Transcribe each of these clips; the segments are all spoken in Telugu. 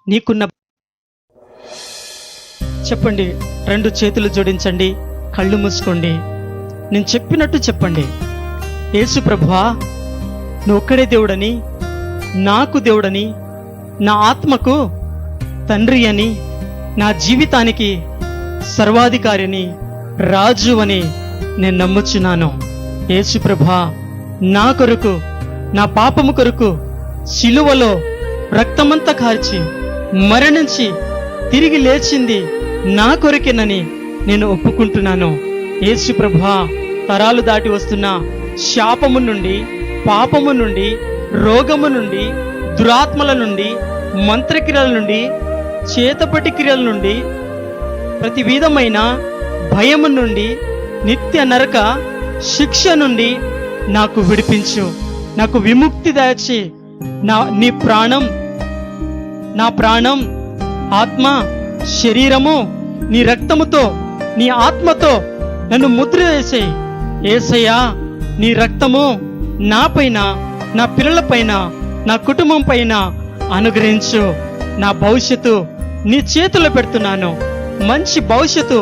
నీకున్న చెప్పండి. 2 చేతులు జోడించండి, కళ్ళు మూసుకోండి. నేను చెప్పినట్టు చెప్పండి. యేసు ప్రభువా, నువ్వు ఒక్కడే దేవుడని, నాకు దేవుడని, నా ఆత్మకు తండ్రి అని, నా జీవితానికి సర్వాధికారిని, రాజు అని నేను నమ్ముచున్నాను. యేసు ప్రభువా, నా కొరకు, నా పాపము కొరకు శిలువలో రక్తమంతా కార్చి మరణించి తిరిగి లేచింది నా కొరకేనని నేను ఒప్పుకుంటున్నాను. యేసు ప్రభువా, తరాలు దాటి వస్తున్న శాపము నుండి, పాపము నుండి, రోగము నుండి, దురాత్మల నుండి, మంత్రక్రియల నుండి, చేతపటి క్రియల నుండి, ప్రతి విధమైన భయము నుండి, నిత్య నరక శిక్ష నుండి నాకు విడిపించు, నాకు విముక్తి దయచి నా ప్రాణం, ఆత్మ, శరీరము నీ రక్తముతో, నీ ఆత్మతో నన్ను ముద్ర వేసేయి. యేసయ్యా, నీ రక్తము నా పైన, నా పిల్లల పైన, నా కుటుంబం పైన అనుగ్రహించు. నా భవిష్యత్తు నీ చేతుల్లో పెడుతున్నాను. మంచి భవిష్యత్తు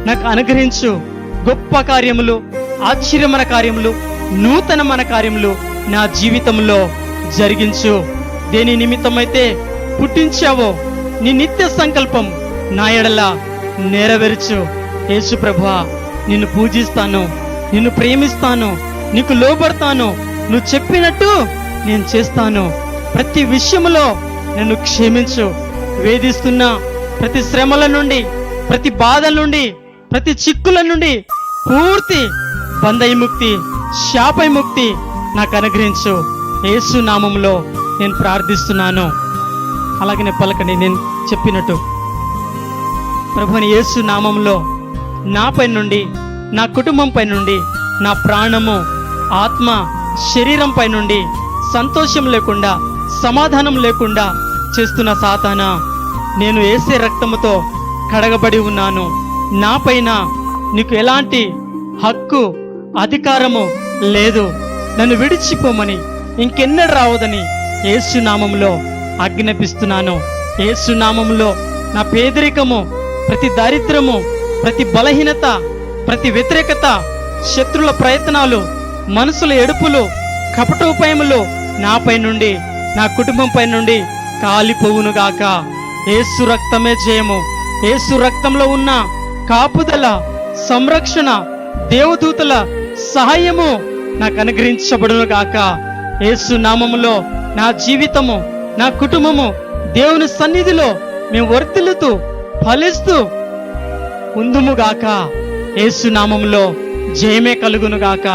నాకు అనుగ్రహించు. గొప్ప కార్యములు, ఆశ్చర్యమైన కార్యములు, నూతనమైన కార్యములు నా జీవితంలో జరిగించు. దేని నిమిత్తమైతే పుట్టించావో నీ నిత్య సంకల్పం నా ఎడల నెరవేర్చు. యేసు ప్రభువా, నిన్ను పూజిస్తాను, నిన్ను ప్రేమిస్తాను, నీకు లోబడతాను. నువ్వు చెప్పినట్టు నేను చేస్తాను. ప్రతి విషయంలో నన్ను క్షమించు. వేధిస్తున్న ప్రతి శ్రమల నుండి, ప్రతి బాధల నుండి, ప్రతి చిక్కుల నుండి పూర్తి బంధవిముక్తి, శాపవిముక్తి నాకు అనుగ్రహించు. యేసు నామములో నేను ప్రార్థిస్తున్నాను. అలాగనే పలకండి, నేను చెప్పినట్టు. ప్రభుని యేసు నామంలో నాపై నుండి, నా కుటుంబంపై నుండి, నా ప్రాణము, ఆత్మ, శరీరంపై నుండి సంతోషం లేకుండా, సమాధానం లేకుండా చేస్తున్న సాతానా, నేను యేసే రక్తముతో కడగబడి ఉన్నాను. నా పైన నీకు ఎలాంటి హక్కు, అధికారము లేదు. నన్ను విడిచిపోమని, ఇంకెన్నడూ రావదని యేసు నామములో ఆజ్ఞాపిస్తున్నాను. యేసు నామములో నా పేదరికము, ప్రతి దారిద్రము, ప్రతి బలహీనత, ప్రతి వ్యతిరేకత, శత్రుల ప్రయత్నాలు, మనసుల ఎడుపులు, కపటోపాయములు నాపై నుండి, నా కుటుంబంపై నుండి కాలిపోవునుగాక. యేసు రక్తమే జయము. యేసు రక్తంలో ఉన్న కాపుదల, సంరక్షణ, దేవదూతల సహాయము నాకు అనుగ్రహించబడునుగాక. యేసు నామములో నా జీవితము, నా కుటుంబము దేవుని సన్నిధిలో మేము వర్ధిల్లుతూ ఫలిస్తూ ఉందుముగాక. యేసు నామములో జయమే కలుగునుగాక.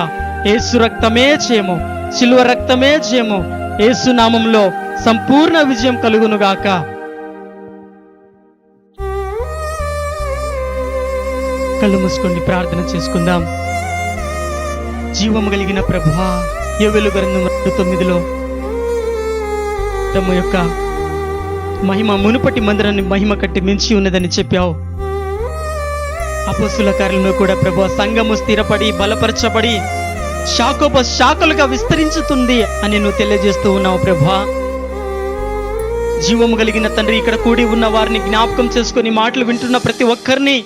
యేసు రక్తమే జయము, శిలువ రక్తమే జయము. యేసు నామములో సంపూర్ణ విజయం కలుగునుగాక. కళ్ళు మూసుకొని ప్రార్థన చేసుకుందాం. జీవము కలిగిన ప్రభువా, యోవేలు గ్రంథం 9లో తమ యొక్క మహిమ మునుపటి మందిరాన్ని మహిమ కట్టి మించి ఉన్నదని చెప్పావు. అపొస్తలుల కార్యంలో కూడా ప్రభువా, సంఘము స్థిరపడి బలపరచబడి శాఖలుగా విస్తరించుతుంది అని నువ్వు తెలియజేస్తూ ఉన్నావు ప్రభువా. జీవము కలిగిన తండ్రి, ఇక్కడ కూడి ఉన్న వారిని జ్ఞాపకం చేసుకొని మాటలు వింటున్న ప్రతి ఒక్కరిని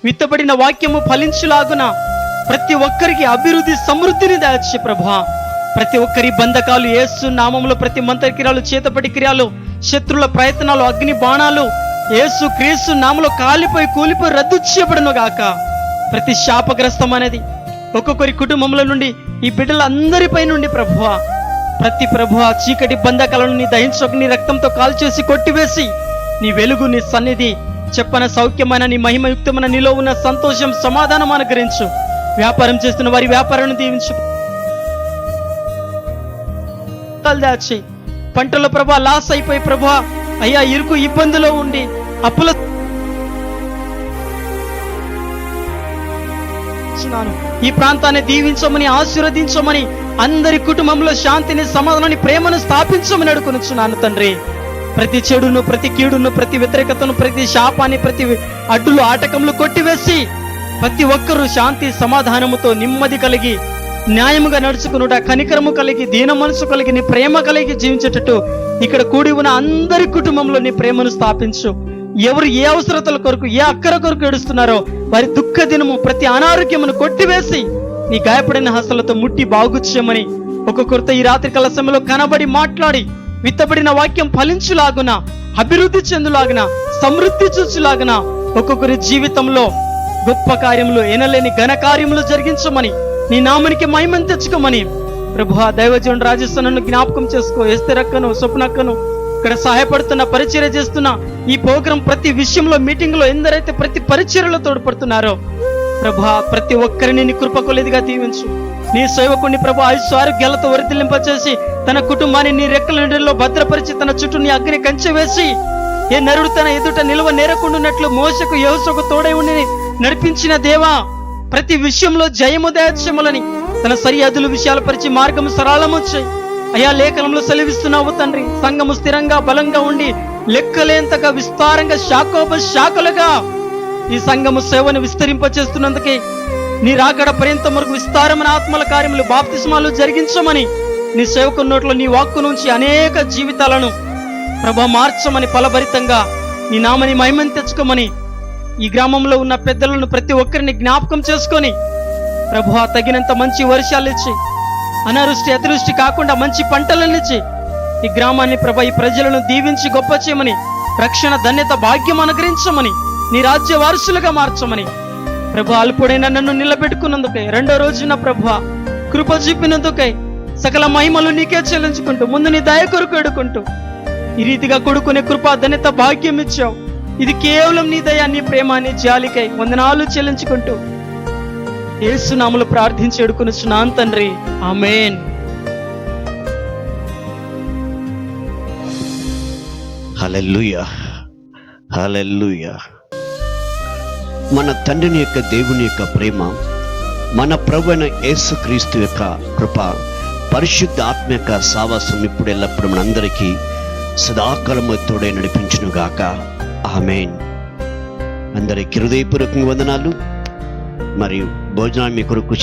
విత్తబడిన వాక్యము ఫలించులాగున ప్రతి ఒక్కరికి అభివృద్ధి, సమృద్ధిని దాచి ప్రభువా. ప్రతి ఒక్కరి బంధకాలు యేసు నామములో, ప్రతి మంత్రక్రియలు, చేతపడి క్రియలు, శత్రుల ప్రయత్నాలు, అగ్ని బాణాలు యేసు క్రీస్తు నామములో కాలిపోయి కూలిపోయి రద్దు చేయబడును గాక. ప్రతి శాపగ్రస్తం అనేది ఒక్కొక్కరి కుటుంబంలో నుండి, ఈ బిడ్డలందరిపై నుండి ప్రభువా, ప్రతి ప్రభువా చీకటి బంధకాలను నీ దహించక నీ రక్తంతో కాల్చేసి కొట్టివేసి, నీ వెలుగు, నీ సన్నిధి, చెప్పన సౌఖ్యమైన నీ మహిమయుక్తమైన నీలో ఉన్న సంతోషం, సమాధానం అనుగ్రహించు. వ్యాపారం చేస్తున్న వారి వ్యాపారాన్ని దీవించు. దాచి పంటలో ప్రభా లాస్ అయిపోయి ప్రభా అయ్యా ఇరుకు ఇబ్బందిలో ఉండి అప్పుల ఈ ప్రాంతాన్ని దీవించమని, ఆశీర్వదించమని, అందరి కుటుంబంలో శాంతిని, సమాధానాన్ని, ప్రేమను స్థాపించమని అడుగునుచున్నాను తండ్రి. ప్రతి చెడును, ప్రతి కీడును, ప్రతి వ్యతిరేకతను, ప్రతి శాపాన్ని, ప్రతి అడ్డులు, ఆటకములు కొట్టివేసి ప్రతి ఒక్కరూ శాంతి సమాధానముతో నెమ్మది కలిగి న్యాయముగా నడుచుకునుట, కనికరము కలిగి, దీన మనసు కలిగి, నీ ప్రేమ కలిగి జీవించేటట్టు ఇక్కడ కూడి ఉన్న అందరి కుటుంబంలో నీ ప్రేమను స్థాపించు. ఎవరు ఏ అవసరతల కొరకు, ఏ అక్కర కొరకు ఏడుస్తున్నారో వారి దుఃఖ దినము, ప్రతి అనారోగ్యమును కొట్టివేసి నీ గాయపడిన హస్తలతో ముట్టి బాగు చేయమని ఒక్కొక్కరితో ఈ రాత్రి కాల సమయంలో కనబడి మాట్లాడి విత్తబడిన వాక్యం ఫలించులాగున, అభివృద్ధి చెందులాగున, సమృద్ధి చూచులాగున ఒక్కొక్కరి జీవితంలో గొప్ప కార్యములు, ఎనలేని ఘన కార్యములు జరిగించమని, నీ నామానికి మహిమను తెచ్చుకోమని ప్రభువా, దైవజనుడు రాజేశ్వరను జ్ఞాపకం చేసుకో. ఎస్తేరక్కను, స్వప్నక్కను, ఇక్కడ సహాయపడుతున్న, పరిచర్య చేస్తున్న ఈ ప్రోగ్రాం ప్రతి విషయంలో, మీటింగ్ లో ఎందరైతే ప్రతి పరిచర్యలో తోడ్పడుతున్నారో ప్రభువా, ప్రతి ఒక్కరిని నీ కృపకొలేదిగా దీవించు. నీ సేవకుని ప్రభు ఆయుష్వారోగ్యాలతో వర్ధిల్లింపచేసి తన కుటుంబాన్ని నీ రెక్కల నీడలో భద్రపరిచి తన చుట్టూ నీ అగ్ని కంచె వేసి ఏ నరుడు తన ఎదుట నిలువ నేరకుండున్నట్లు మోషకు యెహోషువకు తోడై ఉండి నడిపించిన దేవా, ప్రతి విషయంలో జయము దయచేయమని తన సరిహద్దుల విషయాలు పరిచి మార్గము సరళము చేయి అయ్యా. లేఖనంలో సెలవిస్తున్నావు తండ్రి, సంఘము స్థిరంగా బలంగా ఉండి లెక్కలేంతగా విస్తారంగా శాఖలుగా ఈ సంఘము సేవను విస్తరింపచేస్తున్నందుకే నీ రాకడ పర్యంతం వరకు విస్తారమైన ఆత్మల కార్యములు, బాప్తిస్మాలు జరిగించమని నీ సేవకు నోట్లో నీ వాక్కు నుంచి అనేక జీవితాలను ప్రభా మార్చమని, ఫలభరితంగా నీ నామని మహిమను తెచ్చుకోమని, ఈ గ్రామంలో ఉన్న పెద్దలను ప్రతి ఒక్కరిని జ్ఞాపకం చేసుకొని ప్రభువా, తగినంత మంచి వర్షాలు ఇచ్చి, అనావృష్టి అతివృష్టి కాకుండా మంచి పంటలను ఇచ్చి ఈ గ్రామాన్ని ప్రభా, ఈ ప్రజలను దీవించి గొప్ప చేయమని, రక్షణ ధన్యత భాగ్యం అనుగ్రహించమని, నీ రాజ్య వారసులుగా మార్చమని ప్రభు, అల్పుడైన నన్ను నిలబెట్టుకున్నందుకై, రెండో రోజున ప్రభు కృప చూపినందుకై సకల మహిమలు నీకే చెల్లించుకుంటూ ముందు నీ దయ కొరకు వేడుకుంటూ ఈ రీతిగా కొడుకునే కృప ధన్యత భాగ్యం ఇచ్చావు. ఇది కేవలం నీ దయ, నీ ప్రేమ, నీ జాలికై వందనాలు చెల్లించుకుంటూ యేసు నామములో ప్రార్థించి వేడుకొనుచున్నాను తండ్రి, ఆమేన్. హల్లెలూయా, హల్లెలూయా. మన తండ్రిని యొక్క, దేవుని యొక్క ప్రేమ, మన ప్రభువైన యేసుక్రీస్తు యొక్క కృప, పరిశుద్ధ ఆత్మ యొక్క సావాసం ఇప్పుడు ఎల్లప్పుడు మనందరికీ సదాకాలము తోడే నడిపించునుగాక. ఆమేన్. అందరికీ హృదయపూర్వకంగా వందనాలు. మరియు భోజనాన్ని మీ కొరకు